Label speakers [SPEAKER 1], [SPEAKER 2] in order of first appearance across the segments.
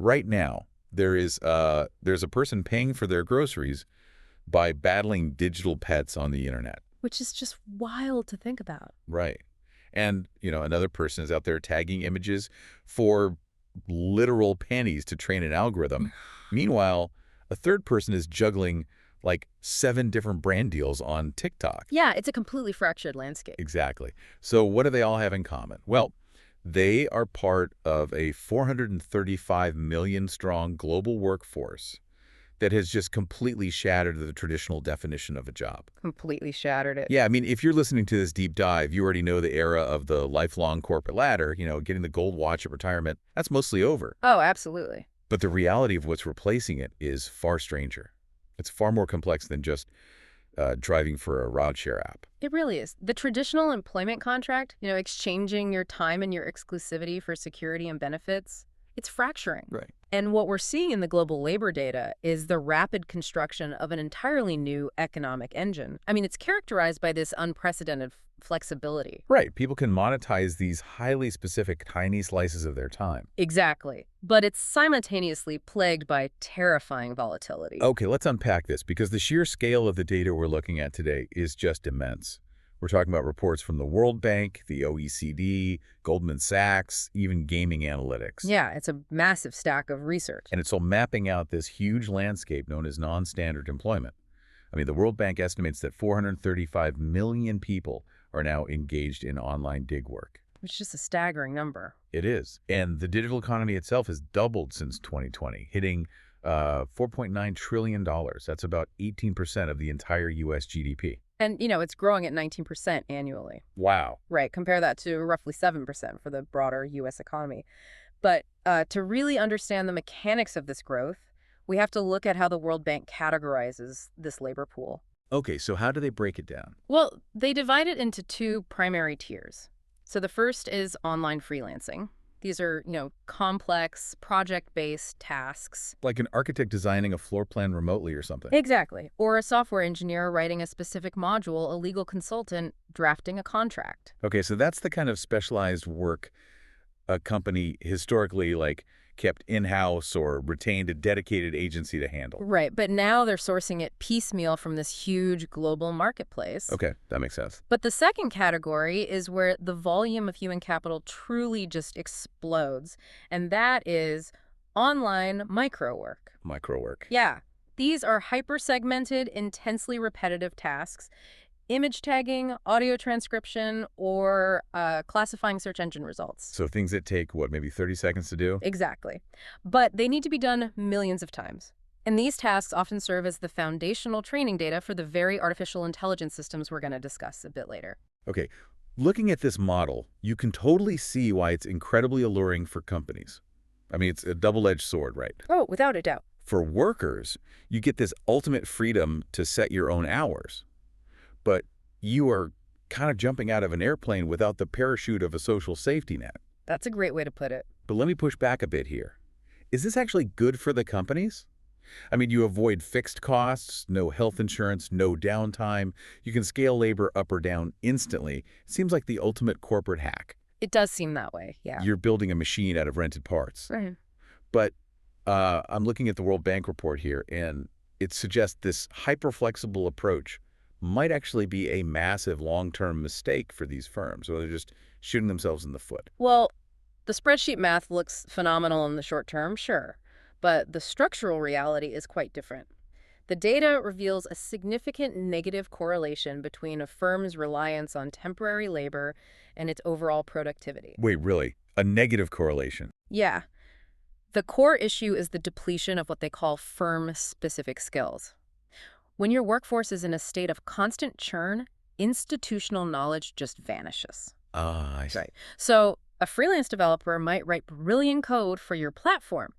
[SPEAKER 1] right now, there's a person paying for their groceries by battling digital pets on the internet.
[SPEAKER 2] Which is just wild to think about.
[SPEAKER 1] Right. And, another person is out there tagging images for literal pennies to train an algorithm. Meanwhile, a third person is juggling like 7 different brand deals on TikTok.
[SPEAKER 2] Yeah, it's a completely fractured landscape.
[SPEAKER 1] Exactly. So what do they all have in common? Well, they are part of a 435 million strong global workforce that has just completely shattered the traditional definition of a job.
[SPEAKER 2] Completely shattered it.
[SPEAKER 1] Yeah, I mean, if you're listening to this deep dive, you already know the era of the lifelong corporate ladder, getting the gold watch at retirement. That's mostly over.
[SPEAKER 2] Oh, absolutely.
[SPEAKER 1] But the reality of what's replacing it is far stranger. It's far more complex than just driving for a rideshare app.
[SPEAKER 2] It really is. The traditional employment contract, exchanging your time and your exclusivity for security and benefits, it's fracturing.
[SPEAKER 1] Right.
[SPEAKER 2] And what we're seeing in the global labor data is the rapid construction of an entirely new economic engine. I mean, it's characterized by this unprecedented flexibility.
[SPEAKER 1] Right. People can monetize these highly specific tiny slices of their time.
[SPEAKER 2] Exactly. But it's simultaneously plagued by terrifying volatility.
[SPEAKER 1] Okay, let's unpack this because the sheer scale of the data we're looking at today is just immense. We're talking about reports from the World Bank, the OECD, Goldman Sachs, even gaming analytics.
[SPEAKER 2] Yeah, it's a massive stack of research.
[SPEAKER 1] And it's all mapping out this huge landscape known as non-standard employment. I mean, the World Bank estimates that 435 million people are now engaged in online gig work.
[SPEAKER 2] Which is just a staggering number.
[SPEAKER 1] It is. And the digital economy itself has doubled since 2020, hitting $4.9 trillion. That's about 18% of the entire U.S. GDP.
[SPEAKER 2] And, it's growing at 19% annually.
[SPEAKER 1] Wow.
[SPEAKER 2] Right. Compare that to roughly 7% for the broader U.S. economy. But to really understand the mechanics of this growth, we have to look at how the World Bank categorizes this labor pool.
[SPEAKER 1] Okay, so how do they break it down?
[SPEAKER 2] Well, they divide it into 2 primary tiers. So the first is online freelancing. These are, complex, project-based tasks.
[SPEAKER 1] Like an architect designing a floor plan remotely or something.
[SPEAKER 2] Exactly. Or a software engineer writing a specific module, a legal consultant drafting a contract.
[SPEAKER 1] Okay, so that's the kind of specialized work a company historically kept in-house or retained a dedicated agency to handle.
[SPEAKER 2] Right, but now they're sourcing it piecemeal from this huge global marketplace.
[SPEAKER 1] Okay, that makes sense.
[SPEAKER 2] But the second category is where the volume of human capital truly just explodes, and that is online micro work.
[SPEAKER 1] Micro work.
[SPEAKER 2] Yeah, these are hyper-segmented, intensely repetitive tasks. Image tagging, audio transcription, or classifying search engine results.
[SPEAKER 1] So things that take, maybe 30 seconds to do?
[SPEAKER 2] Exactly. But they need to be done millions of times. And these tasks often serve as the foundational training data for the very artificial intelligence systems we're going to discuss a bit later.
[SPEAKER 1] Okay, looking at this model, you can totally see why it's incredibly alluring for companies. I mean, it's a double-edged sword, right?
[SPEAKER 2] Oh, without a doubt.
[SPEAKER 1] For workers, you get this ultimate freedom to set your own hours. But you are kind of jumping out of an airplane without the parachute of a social safety net.
[SPEAKER 2] That's a great way to put it.
[SPEAKER 1] But let me push back a bit here. Is this actually good for the companies? I mean, you avoid fixed costs, no health insurance, no downtime. You can scale labor up or down instantly. It seems like the ultimate corporate hack.
[SPEAKER 2] It does seem that way, yeah.
[SPEAKER 1] You're building a machine out of rented parts.
[SPEAKER 2] Right.
[SPEAKER 1] But I'm looking at the World Bank report here, and it suggests this hyper-flexible approach might actually be a massive long-term mistake for these firms, or they're just shooting themselves in the foot.
[SPEAKER 2] Well, the spreadsheet math looks phenomenal in the short term, sure, but the structural reality is quite different. The data reveals a significant negative correlation between a firm's reliance on temporary labor and its overall productivity.
[SPEAKER 1] Wait, really? A negative correlation?
[SPEAKER 2] Yeah. The core issue is the depletion of what they call firm-specific skills. When your workforce is in a state of constant churn, institutional knowledge just vanishes.
[SPEAKER 1] Ah, I see.
[SPEAKER 2] Right. So a freelance developer might write brilliant code for your platform,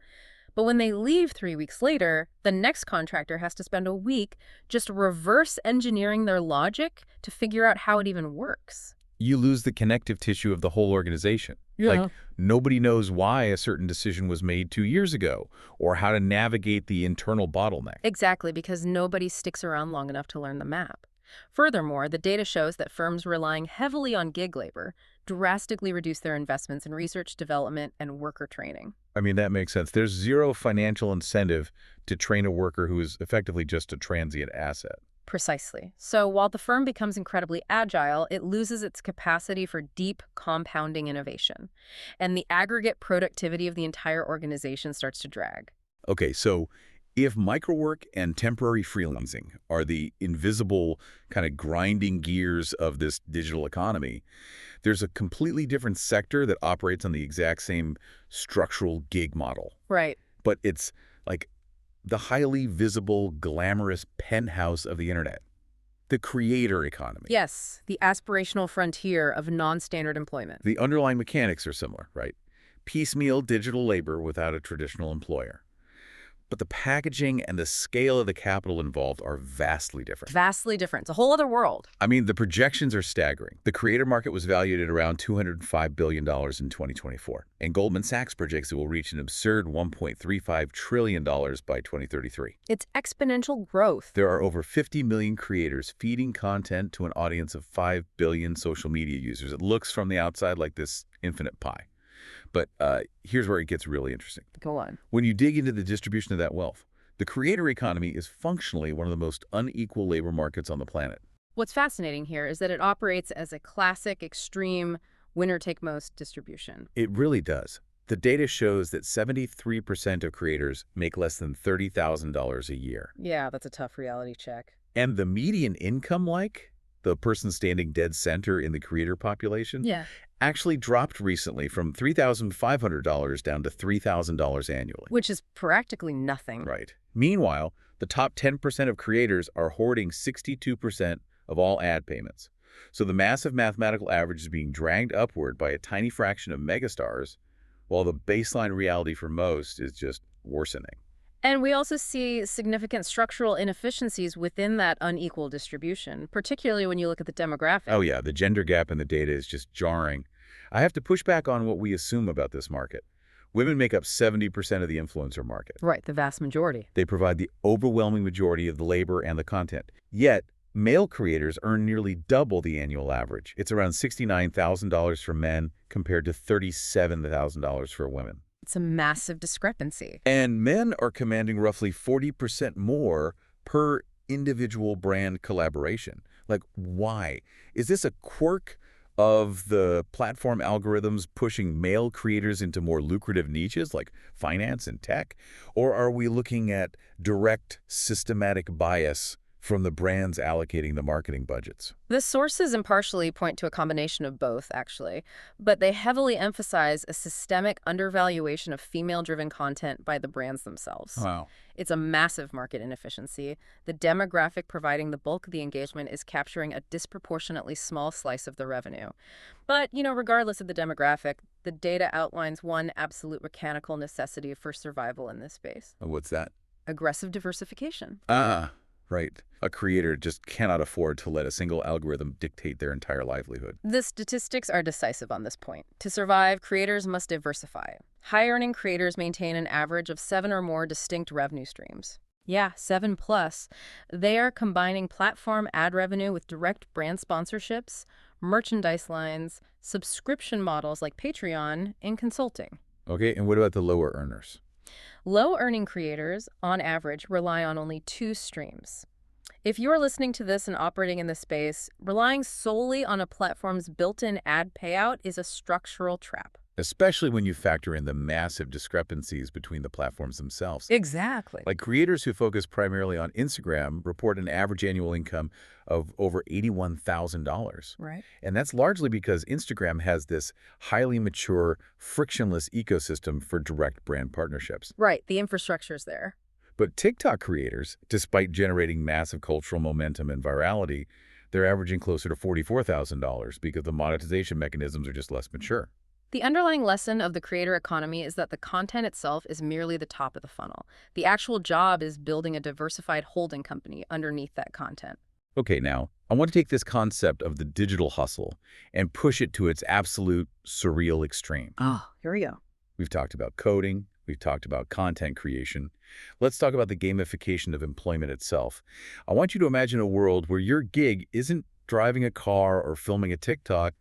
[SPEAKER 2] but when they leave 3 weeks later, the next contractor has to spend a week just reverse engineering their logic to figure out how it even works.
[SPEAKER 1] You lose the connective tissue of the whole organization.
[SPEAKER 2] Yeah.
[SPEAKER 1] Nobody knows why a certain decision was made 2 years ago, or how to navigate the internal bottleneck.
[SPEAKER 2] Exactly, because nobody sticks around long enough to learn the map. Furthermore, the data shows that firms relying heavily on gig labor drastically reduce their investments in research, development, and worker training.
[SPEAKER 1] I mean, that makes sense. There's zero financial incentive to train a worker who is effectively just a transient asset.
[SPEAKER 2] Precisely. So while the firm becomes incredibly agile, it loses its capacity for deep compounding innovation. And the aggregate productivity of the entire organization starts to drag.
[SPEAKER 1] Okay, so if microwork and temporary freelancing are the invisible kind of grinding gears of this digital economy, there's a completely different sector that operates on the exact same structural gig model.
[SPEAKER 2] Right.
[SPEAKER 1] But it's like the highly visible, glamorous penthouse of the internet, the creator economy.
[SPEAKER 2] Yes, the aspirational frontier of non-standard employment.
[SPEAKER 1] The underlying mechanics are similar, right? Piecemeal digital labor without a traditional employer. But the packaging and the scale of the capital involved are vastly different.
[SPEAKER 2] Vastly different. It's a whole other world.
[SPEAKER 1] I mean, the projections are staggering. The creator market was valued at around $205 billion in 2024, and Goldman Sachs projects it will reach an absurd $1.35 trillion by 2033.
[SPEAKER 2] It's exponential growth.
[SPEAKER 1] There are over 50 million creators feeding content to an audience of 5 billion social media users. It looks from the outside like this infinite pie. But here's where it gets really interesting.
[SPEAKER 2] Go on.
[SPEAKER 1] When you dig into the distribution of that wealth, the creator economy is functionally one of the most unequal labor markets on the planet.
[SPEAKER 2] What's fascinating here is that it operates as a classic, extreme, winner-take-most distribution.
[SPEAKER 1] It really does. The data shows that 73% of creators make less than $30,000 a year.
[SPEAKER 2] Yeah, that's a tough reality check.
[SPEAKER 1] And the median income, like the person standing dead center in the creator population, actually dropped recently from $3,500 down to $3,000 annually.
[SPEAKER 2] Which is practically nothing.
[SPEAKER 1] Right. Meanwhile, the top 10% of creators are hoarding 62% of all ad payments. So the massive mathematical average is being dragged upward by a tiny fraction of megastars, while the baseline reality for most is just worsening.
[SPEAKER 2] And we also see significant structural inefficiencies within that unequal distribution, particularly when you look at the demographic.
[SPEAKER 1] Oh yeah, the gender gap in the data is just jarring. I have to push back on what we assume about this market. Women make up 70% of the influencer market.
[SPEAKER 2] Right, the vast majority.
[SPEAKER 1] They provide the overwhelming majority of the labor and the content. Yet, male creators earn nearly double the annual average. It's around $69,000 for men compared to $37,000 for women.
[SPEAKER 2] It's a massive discrepancy.
[SPEAKER 1] And men are commanding roughly 40% more per individual brand collaboration. Like, why? Is this a quirk of the platform algorithms pushing male creators into more lucrative niches like finance and tech? Or are we looking at direct systematic bias from the brands allocating the marketing budgets?
[SPEAKER 2] The sources impartially point to a combination of both, actually, but they heavily emphasize a systemic undervaluation of female-driven content by the brands themselves.
[SPEAKER 1] Wow.
[SPEAKER 2] It's a massive market inefficiency. The demographic providing the bulk of the engagement is capturing a disproportionately small slice of the revenue. But, regardless of the demographic, the data outlines one absolute mechanical necessity for survival in this space.
[SPEAKER 1] What's that?
[SPEAKER 2] Aggressive diversification.
[SPEAKER 1] Right. A creator just cannot afford to let a single algorithm dictate their entire livelihood.
[SPEAKER 2] The statistics are decisive on this point. To survive, creators must diversify. High-earning creators maintain an average of 7 or more distinct revenue streams. Yeah, 7 plus. They are combining platform ad revenue with direct brand sponsorships, merchandise lines, subscription models like Patreon, and consulting.
[SPEAKER 1] Okay, and what about the lower earners?
[SPEAKER 2] Low-earning creators, on average, rely on only 2 streams. If you're listening to this and operating in this space, relying solely on a platform's built-in ad payout is a structural trap.
[SPEAKER 1] Especially when you factor in the massive discrepancies between the platforms themselves.
[SPEAKER 2] Exactly.
[SPEAKER 1] Like creators who focus primarily on Instagram report an average annual income of over $81,000.
[SPEAKER 2] Right.
[SPEAKER 1] And that's largely because Instagram has this highly mature, frictionless ecosystem for direct brand partnerships.
[SPEAKER 2] Right. The infrastructure's there.
[SPEAKER 1] But TikTok creators, despite generating massive cultural momentum and virality, they're averaging closer to $44,000 because the monetization mechanisms are just less mature.
[SPEAKER 2] The underlying lesson of the creator economy is that the content itself is merely the top of the funnel. The actual job is building a diversified holding company underneath that content.
[SPEAKER 1] Okay, now, I want to take this concept of the digital hustle and push it to its absolute surreal extreme.
[SPEAKER 2] Oh, here we go.
[SPEAKER 1] We've talked about coding. We've talked about content creation. Let's talk about the gamification of employment itself. I want you to imagine a world where your gig isn't driving a car or filming a TikTok,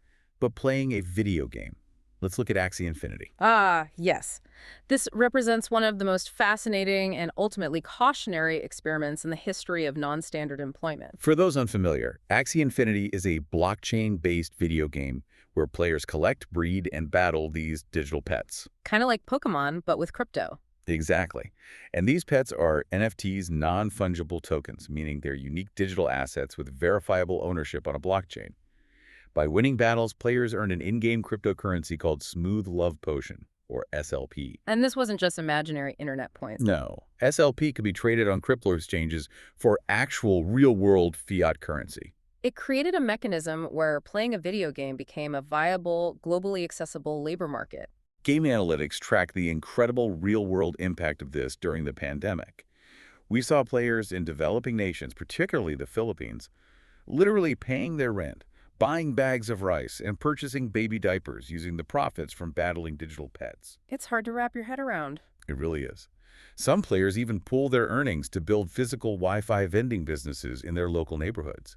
[SPEAKER 1] but playing a video game. Let's look at Axie Infinity.
[SPEAKER 2] Ah, yes. This represents one of the most fascinating and ultimately cautionary experiments in the history of non-standard employment.
[SPEAKER 1] For those unfamiliar, Axie Infinity is a blockchain-based video game where players collect, breed, and battle these digital pets.
[SPEAKER 2] Kind of like Pokemon, but with crypto.
[SPEAKER 1] Exactly. And these pets are NFTs, non-fungible tokens, meaning they're unique digital assets with verifiable ownership on a blockchain. By winning battles, players earn an in-game cryptocurrency called Smooth Love Potion, or SLP.
[SPEAKER 2] And this wasn't just imaginary internet points.
[SPEAKER 1] No, SLP could be traded on crypto exchanges for actual real-world fiat currency.
[SPEAKER 2] It created a mechanism where playing a video game became a viable, globally accessible labor market.
[SPEAKER 1] Game analytics tracked the incredible real-world impact of this during the pandemic. We saw players in developing nations, particularly the Philippines, literally paying their rent, buying bags of rice, and purchasing baby diapers using the profits from battling digital pets.
[SPEAKER 2] It's hard to wrap your head around.
[SPEAKER 1] It really is. Some players even pool their earnings to build physical Wi-Fi vending businesses in their local neighborhoods.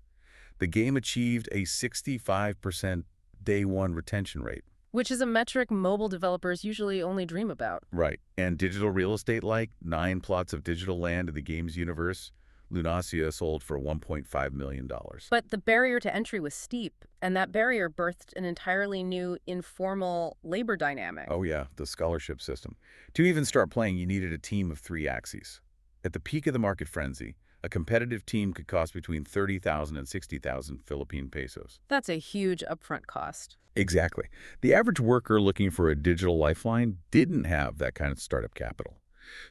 [SPEAKER 1] The game achieved a 65% day one retention rate.
[SPEAKER 2] Which is a metric mobile developers usually only dream about.
[SPEAKER 1] Right. And digital real estate, like 9 plots of digital land in the game's universe, Lunacia sold for $1.5 million.
[SPEAKER 2] But the barrier to entry was steep, and that barrier birthed an entirely new informal labor dynamic.
[SPEAKER 1] Oh yeah, the scholarship system. To even start playing, you needed a team of 3 Axies. At the peak of the market frenzy, a competitive team could cost between 30,000 and 60,000 Philippine pesos.
[SPEAKER 2] That's a huge upfront cost.
[SPEAKER 1] Exactly. The average worker looking for a digital lifeline didn't have that kind of startup capital.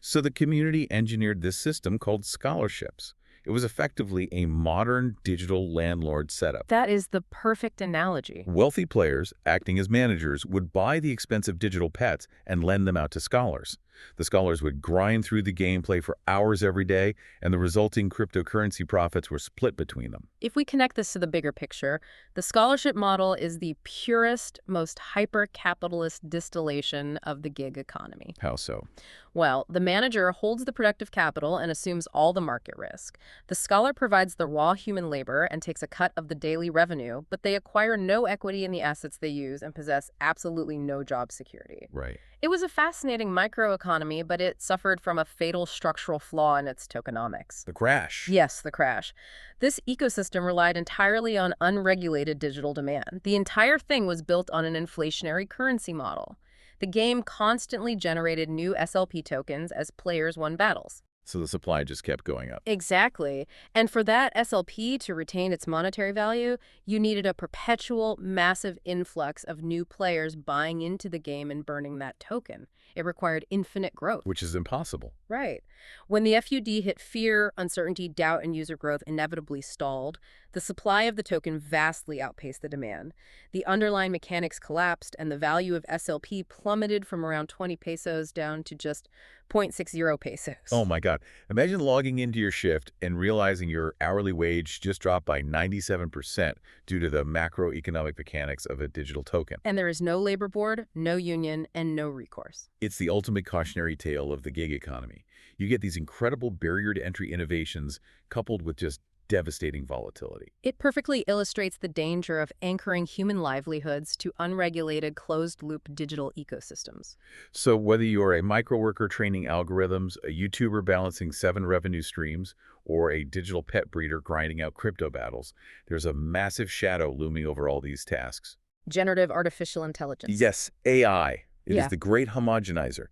[SPEAKER 1] So the community engineered this system called scholarships. It was effectively a modern digital landlord setup.
[SPEAKER 2] That is the perfect analogy.
[SPEAKER 1] Wealthy players, acting as managers, would buy the expensive digital pets and lend them out to scholars. The scholars would grind through the gameplay for hours every day, and the resulting cryptocurrency profits were split between them.
[SPEAKER 2] If we connect this to the bigger picture, the scholarship model is the purest, most hyper-capitalist distillation of the gig economy.
[SPEAKER 1] How so?
[SPEAKER 2] Well, the manager holds the productive capital and assumes all the market risk. The scholar provides the raw human labor and takes a cut of the daily revenue, but they acquire no equity in the assets they use and possess absolutely no job security.
[SPEAKER 1] Right.
[SPEAKER 2] It was a fascinating microeconomy, but it suffered from a fatal structural flaw in its tokenomics.
[SPEAKER 1] The crash.
[SPEAKER 2] Yes, the crash. This ecosystem relied entirely on unregulated digital demand. The entire thing was built on an inflationary currency model. The game constantly generated new SLP tokens as players won battles.
[SPEAKER 1] So the supply just kept going up.
[SPEAKER 2] Exactly. And for that SLP to retain its monetary value, you needed a perpetual, massive influx of new players buying into the game and burning that token. It required infinite growth.
[SPEAKER 1] Which is impossible.
[SPEAKER 2] Right. When the FUD hit, fear, uncertainty, doubt, and user growth inevitably stalled. The supply of the token vastly outpaced the demand. The underlying mechanics collapsed, and the value of SLP plummeted from around 20 pesos down to just 0.60 pesos.
[SPEAKER 1] Oh my God. Imagine logging into your shift and realizing your hourly wage just dropped by 97% due to the macroeconomic mechanics of a digital token.
[SPEAKER 2] And there is no labor board, no union, and no recourse.
[SPEAKER 1] It's the ultimate cautionary tale of the gig economy. You get these incredible barrier-to-entry innovations coupled with just devastating volatility.
[SPEAKER 2] It perfectly illustrates the danger of anchoring human livelihoods to unregulated, closed-loop digital ecosystems.
[SPEAKER 1] So whether you're a micro-worker training algorithms, a YouTuber balancing 7 revenue streams, or a digital pet breeder grinding out crypto battles, there's a massive shadow looming over all these tasks.
[SPEAKER 2] Generative artificial intelligence.
[SPEAKER 1] Yes, AI. It
[SPEAKER 2] Yeah.
[SPEAKER 1] is the great homogenizer.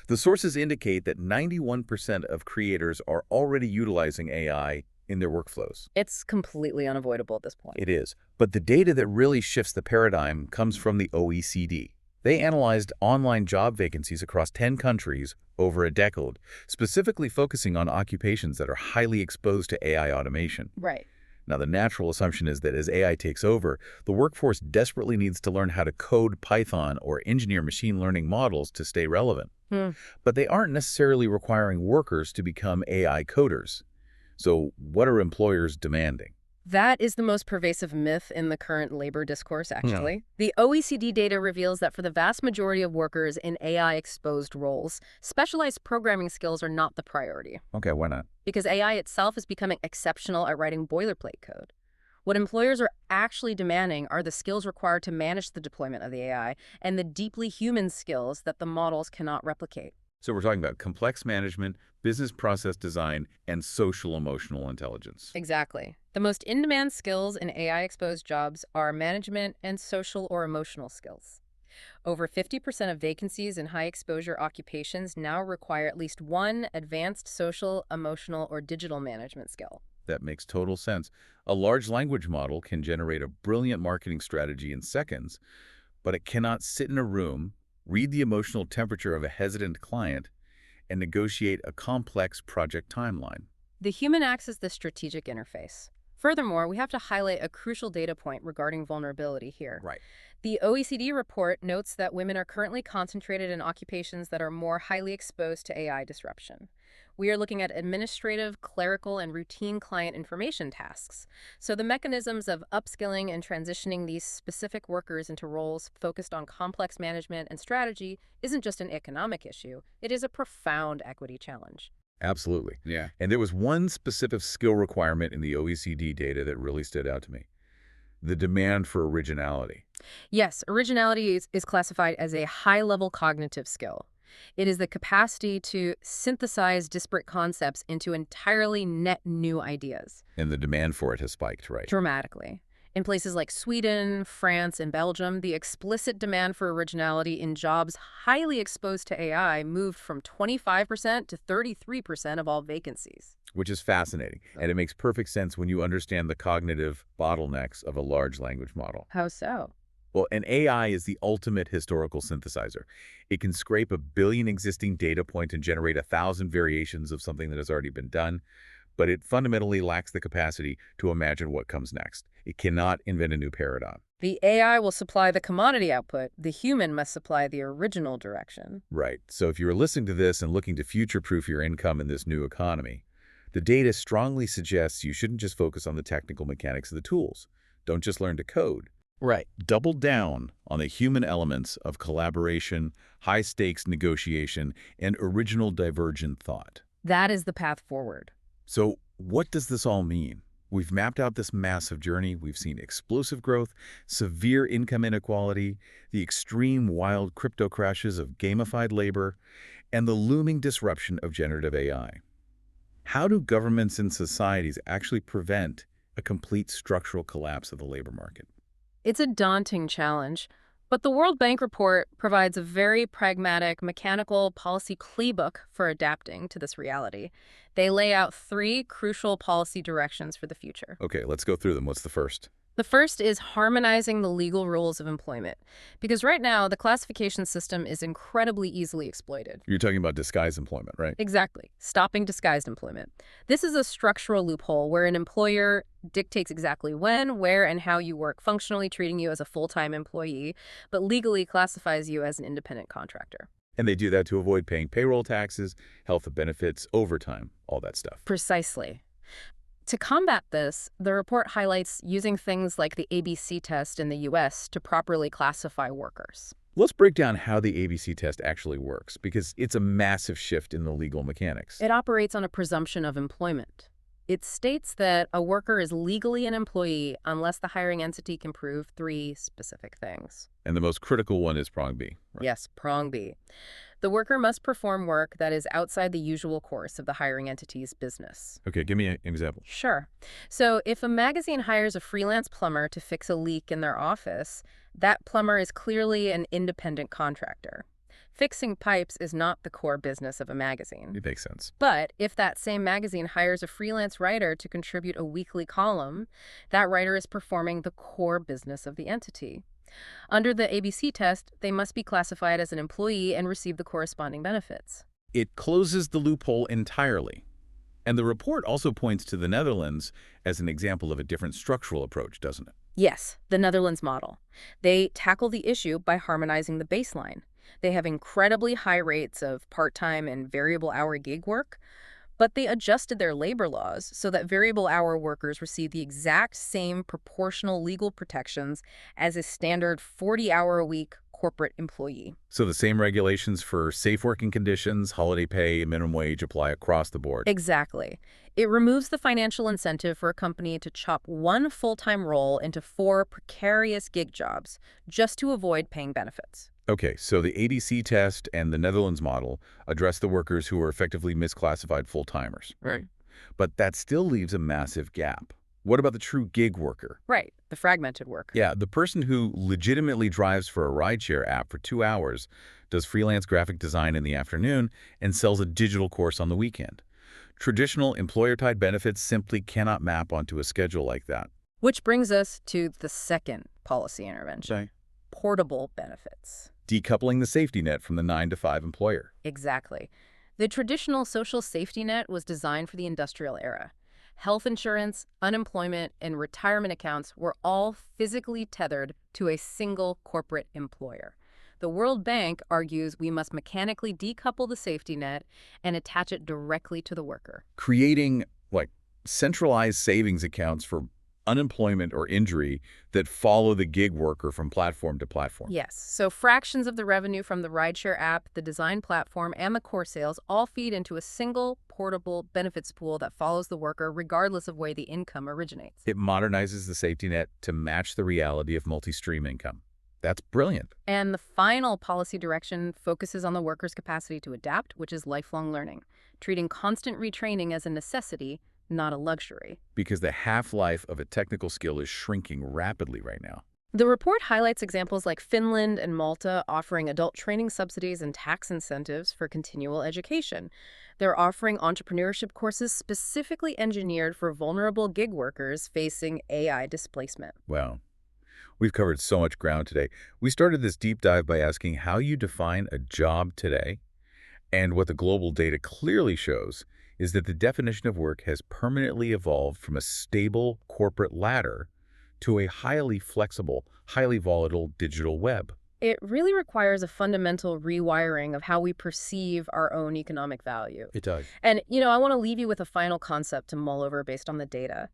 [SPEAKER 1] The sources indicate that 91% of creators are already utilizing AI in their workflows.
[SPEAKER 2] It's completely unavoidable at this point.
[SPEAKER 1] It is. But the data that really shifts the paradigm comes from the OECD. They analyzed online job vacancies across 10 countries over a decade, specifically focusing on occupations that are highly exposed to AI automation.
[SPEAKER 2] Right.
[SPEAKER 1] Now, the natural assumption is that as AI takes over, the workforce desperately needs to learn how to code Python or engineer machine learning models to stay relevant. But they aren't necessarily requiring workers to become AI coders. So what are employers demanding?
[SPEAKER 2] That is the most pervasive myth in the current labor discourse, actually. The OECD data reveals that for the vast majority of workers in AI-exposed roles, specialized programming skills are not the priority.
[SPEAKER 1] Okay, why not?
[SPEAKER 2] Because AI itself is becoming exceptional at writing boilerplate code. What employers are actually demanding are the skills required to manage the deployment of the AI and the deeply human skills that the models cannot replicate.
[SPEAKER 1] So we're talking about complex management, business process design, and social emotional intelligence.
[SPEAKER 2] Exactly. The most in-demand skills in AI-exposed jobs are management and social or emotional skills. Over 50% of vacancies in high-exposure occupations now require at least one advanced social, emotional, or digital management skill.
[SPEAKER 1] That makes total sense. A large language model can generate a brilliant marketing strategy in seconds, but it cannot sit in a room, read the emotional temperature of a hesitant client, and negotiate a complex project timeline.
[SPEAKER 2] The human acts as the strategic interface. Furthermore, we have to highlight a crucial data point regarding vulnerability here.
[SPEAKER 1] Right.
[SPEAKER 2] The OECD report notes that women are currently concentrated in occupations that are more highly exposed to AI disruption. We are looking at administrative, clerical, and routine client information tasks. So the mechanisms of upskilling and transitioning these specific workers into roles focused on complex management and strategy isn't just an economic issue. It is a profound equity challenge.
[SPEAKER 1] Absolutely.
[SPEAKER 3] Yeah.
[SPEAKER 1] And there was one specific skill requirement in the OECD data that really stood out to me: the demand for originality.
[SPEAKER 2] Yes, originality is classified as a high-level cognitive skill. It is the capacity to synthesize disparate concepts into entirely net new ideas.
[SPEAKER 1] And the demand for it has spiked, right?
[SPEAKER 2] Dramatically. In places like Sweden, France, and Belgium, the explicit demand for originality in jobs highly exposed to AI moved from 25% to 33% of all vacancies.
[SPEAKER 1] Which is fascinating. And it makes perfect sense when you understand the cognitive bottlenecks of a large language model.
[SPEAKER 2] How so?
[SPEAKER 1] Well, an AI is the ultimate historical synthesizer. It can scrape 1 billion existing data points and generate 1,000 variations of something that has already been done, but it fundamentally lacks the capacity to imagine what comes next. It cannot invent a new paradigm.
[SPEAKER 2] The AI will supply the commodity output. The human must supply the original direction.
[SPEAKER 1] Right. So if you're listening to this and looking to future-proof your income in this new economy, the data strongly suggests you shouldn't just focus on the technical mechanics of the tools. Don't just learn to code.
[SPEAKER 3] Right.
[SPEAKER 1] Double down on the human elements of collaboration, high-stakes negotiation, and original divergent thought.
[SPEAKER 2] That is the path forward.
[SPEAKER 1] So what does this all mean? We've mapped out this massive journey. We've seen explosive growth, severe income inequality, the extreme wild crypto crashes of gamified labor, and the looming disruption of generative AI. How do governments and societies actually prevent a complete structural collapse of the labor market?
[SPEAKER 2] It's a daunting challenge, but the World Bank report provides a very pragmatic, mechanical policy playbook for adapting to this reality. They lay out 3 crucial policy directions for the future.
[SPEAKER 1] Okay, let's go through them. What's the first?
[SPEAKER 2] The first is harmonizing the legal rules of employment, because right now the classification system is incredibly easily exploited.
[SPEAKER 1] You're talking about disguised employment, right?
[SPEAKER 2] Exactly. Stopping disguised employment. This is a structural loophole where an employer dictates exactly when, where, and how you work, functionally treating you as a full-time employee, but legally classifies you as an independent contractor.
[SPEAKER 1] And they do that to avoid paying payroll taxes, health benefits, overtime, all that stuff.
[SPEAKER 2] Precisely. To combat this, the report highlights using things like the ABC test in the U.S. to properly classify workers.
[SPEAKER 1] Let's break down how the ABC test actually works, because it's a massive shift in the legal mechanics.
[SPEAKER 2] It operates on a presumption of employment. It states that a worker is legally an employee unless the hiring entity can prove 3 specific things.
[SPEAKER 1] And the most critical one is prong B. Right?
[SPEAKER 2] Yes, prong B. The worker must perform work that is outside the usual course of the hiring entity's business.
[SPEAKER 1] Okay, give me an example.
[SPEAKER 2] Sure. So if a magazine hires a freelance plumber to fix a leak in their office, that plumber is clearly an independent contractor. Fixing pipes is not the core business of a magazine.
[SPEAKER 1] It makes sense.
[SPEAKER 2] But if that same magazine hires a freelance writer to contribute a weekly column, that writer is performing the core business of the entity. Under the ABC test, they must be classified as an employee and receive the corresponding benefits.
[SPEAKER 1] It closes the loophole entirely. And the report also points to the Netherlands as an example of a different structural approach, doesn't it?
[SPEAKER 2] Yes, the Netherlands model. They tackle the issue by harmonizing the baseline. They have incredibly high rates of part-time and variable hour gig work, But they adjusted their labor laws so that variable hour workers receive the exact same proportional legal protections as a standard 40-hour-a-week corporate employee.
[SPEAKER 1] So the same regulations for safe working conditions, holiday pay, and minimum wage apply across the board.
[SPEAKER 2] Exactly. It removes the financial incentive for a company to chop one full-time role into 4 precarious gig jobs just to avoid paying benefits.
[SPEAKER 1] Okay, so the ADC test and the Netherlands model address the workers who are effectively misclassified full-timers.
[SPEAKER 2] Right.
[SPEAKER 1] But that still leaves a massive gap. What about the true gig worker?
[SPEAKER 2] Right, the fragmented work.
[SPEAKER 1] Yeah, the person who legitimately drives for a rideshare app for 2 hours, does freelance graphic design in the afternoon, and sells a digital course on the weekend. Traditional employer-tied benefits simply cannot map onto a schedule like that.
[SPEAKER 2] Which brings us to the second policy intervention,
[SPEAKER 1] Okay.
[SPEAKER 2] portable benefits.
[SPEAKER 1] Decoupling the safety net from the 9-to-5 employer.
[SPEAKER 2] Exactly. The traditional social safety net was designed for the industrial era. Health insurance, unemployment, and retirement accounts were all physically tethered to a single corporate employer. The World Bank argues we must mechanically decouple the safety net and attach it directly to the worker.
[SPEAKER 1] Creating, like, centralized savings accounts for unemployment or injury that follow the gig worker from platform to platform.
[SPEAKER 2] Yes, so fractions of the revenue from the rideshare app, the design platform, and the core sales all feed into a single portable benefits pool that follows the worker regardless of where the income originates.
[SPEAKER 1] It modernizes the safety net to match the reality of multi-stream income. That's brilliant.
[SPEAKER 2] And the final policy direction focuses on the worker's capacity to adapt, which is lifelong learning, treating constant retraining as a necessity, not a luxury.
[SPEAKER 1] Because the half-life of a technical skill is shrinking rapidly right now.
[SPEAKER 2] The report highlights examples like Finland and Malta offering adult training subsidies and tax incentives for continual education. They're offering entrepreneurship courses specifically engineered for vulnerable gig workers facing AI displacement.
[SPEAKER 1] Wow. We've covered so much ground today. We started this deep dive by asking how you define a job today. And what the global data clearly shows is that the definition of work has permanently evolved from a stable corporate ladder to a highly flexible, highly volatile digital web.
[SPEAKER 2] It really requires a fundamental rewiring of how we perceive our own economic value.
[SPEAKER 1] It does.
[SPEAKER 2] And, I want to leave you with a final concept to mull over based on the data.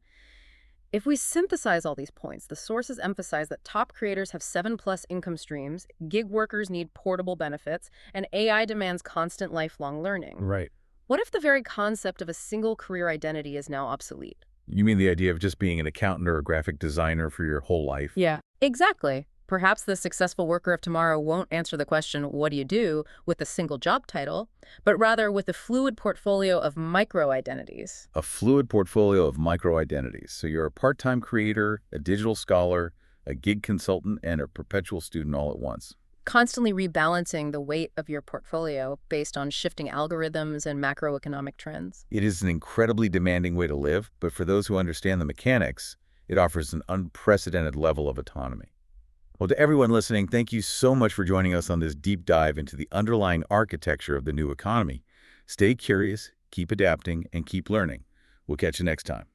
[SPEAKER 2] If we synthesize all these points, the sources emphasize that top creators have 7+ income streams, gig workers need portable benefits, and AI demands constant lifelong learning.
[SPEAKER 1] Right.
[SPEAKER 2] What if the very concept of a single career identity is now obsolete?
[SPEAKER 1] You mean the idea of just being an accountant or a graphic designer for your whole life?
[SPEAKER 2] Yeah. Exactly. Perhaps the successful worker of tomorrow won't answer the question, what do you do, with a single job title, but rather with a fluid portfolio of micro-identities.
[SPEAKER 1] A fluid portfolio of micro-identities. So you're a part-time creator, a digital scholar, a gig consultant, and a perpetual student all at once.
[SPEAKER 2] Constantly rebalancing the weight of your portfolio based on shifting algorithms and macroeconomic trends.
[SPEAKER 1] It is an incredibly demanding way to live, but for those who understand the mechanics, it offers an unprecedented level of autonomy. Well, to everyone listening, thank you so much for joining us on this deep dive into the underlying architecture of the new economy. Stay curious, keep adapting, and keep learning. We'll catch you next time.